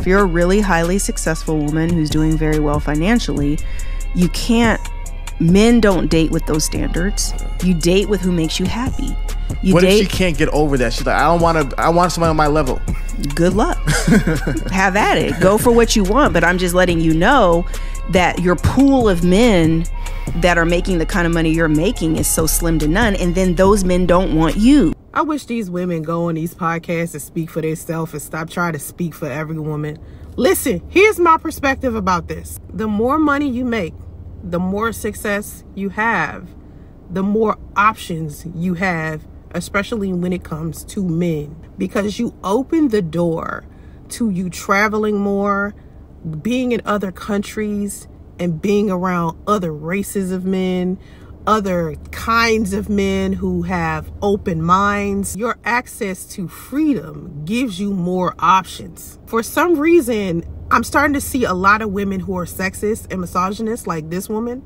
If you're a really highly successful woman who's doing very well financially, men don't date with those standards. You date with who makes you happy. What if she can't get over that? She's like, I want somebody on my level. Good luck. Have at it. Go for what you want. But I'm just letting you know that your pool of men that are making the kind of money you're making is so slim to none. And then those men don't want you. I wish these women go on these podcasts and speak for themselves and stop trying to speak for every woman. Listen, here's my perspective about this. The more money you make, the more success you have, the more options you have, especially when it comes to men, because you open the door to you traveling more, being in other countries, and being around other races of men, other kinds of men who have open minds. Your access to freedom gives you more options. For some reason, I'm starting to see a lot of women who are sexist and misogynist, like this woman.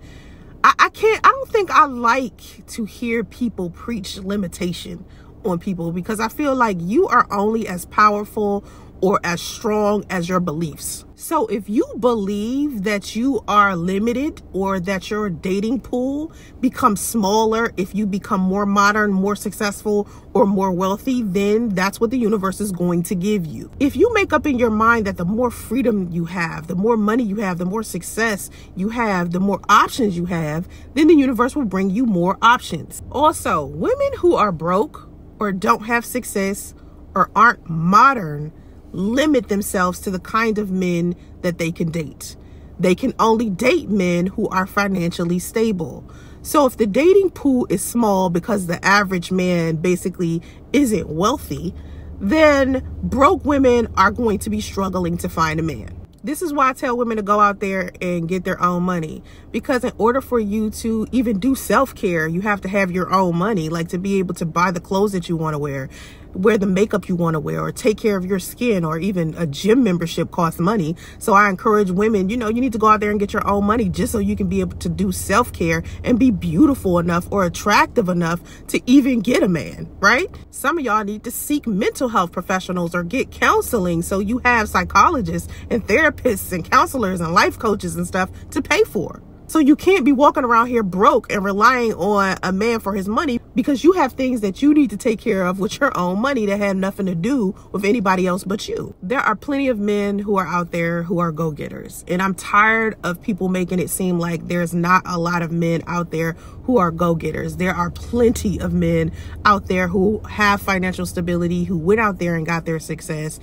I don't think I like to hear people preach limitation on people, because I feel like you are only as powerful or as strong as your beliefs. So if you believe that you are limited, or that your dating pool becomes smaller if you become more modern, more successful, or more wealthy, then that's what the universe is going to give you. If you make up in your mind that the more freedom you have, the more money you have, the more success you have, the more options you have, then the universe will bring you more options. Also, women who are broke or don't have success or aren't modern limit themselves to the kind of men that they can date. They can only date men who are financially stable. So if the dating pool is small because the average man basically isn't wealthy, then broke women are going to be struggling to find a man. This is why I tell women to go out there and get their own money, because in order for you to even do self-care, you have to have your own money, like to be able to buy the clothes that you want to wear the makeup you want to wear, or take care of your skin, or even a gym membership costs money. So I encourage women, you need to go out there and get your own money just so you can be able to do self-care and be beautiful enough or attractive enough to even get a man, right? Some of y'all need to seek mental health professionals or get counseling, so you have psychologists and therapists and counselors and life coaches and stuff to pay for. So you can't be walking around here broke and relying on a man for his money, because you have things that you need to take care of with your own money that have nothing to do with anybody else but you. There are plenty of men who are out there who are go-getters, and I'm tired of people making it seem like there's not a lot of men out there who are go-getters. There are plenty of men out there who have financial stability, who went out there and got their success.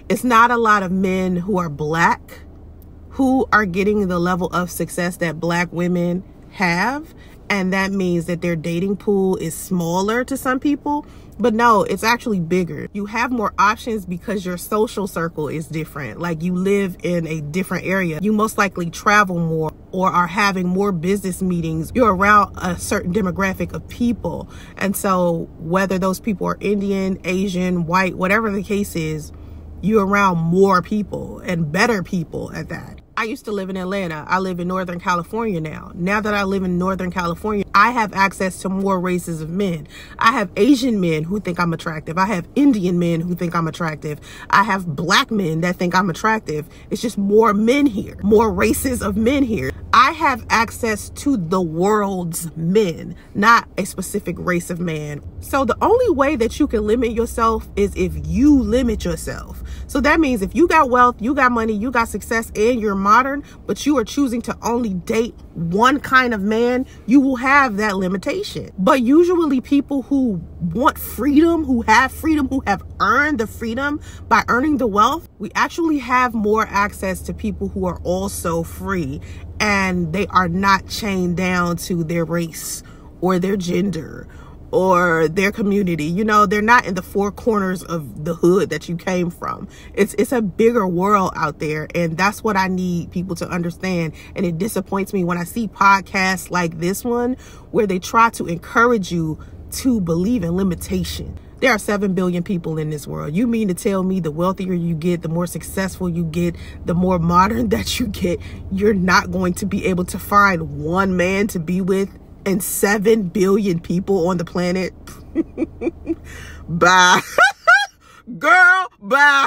It's not a lot of men who are black who are getting the level of success that black women have. And that means that their dating pool is smaller to some people. But no, it's actually bigger. You have more options because your social circle is different. Like, you live in a different area. You most likely travel more or are having more business meetings. You're around a certain demographic of people. And so whether those people are Indian, Asian, white, whatever the case is, you're around more people, and better people at that. I used to live in Atlanta. I live in Northern California now. Now that I live in Northern California, I have access to more races of men. I have Asian men who think I'm attractive. I have Indian men who think I'm attractive. I have black men that think I'm attractive. It's just more men here, more races of men here. I have access to the world's men, not a specific race of man. So the only way that you can limit yourself is if you limit yourself. So that means if you got wealth, you got money, you got success, and you're modern, but you are choosing to only date one kind of man, you will have that limitation. But usually people who want freedom, who have earned the freedom by earning the wealth, we actually have more access to people who are also free, and they are not chained down to their race or their gender or their community. They're not in the four corners of the hood that you came from. It's a bigger world out there, and that's what I need people to understand. And it disappoints me when I see podcasts like this one where they try to encourage you to believe in limitation. There are 7 billion people in this world. You mean to tell me the wealthier you get, the more successful you get, the more modern that you get, you're not going to be able to find one man to be with and 7 billion people on the planet? Bye. Girl, bye.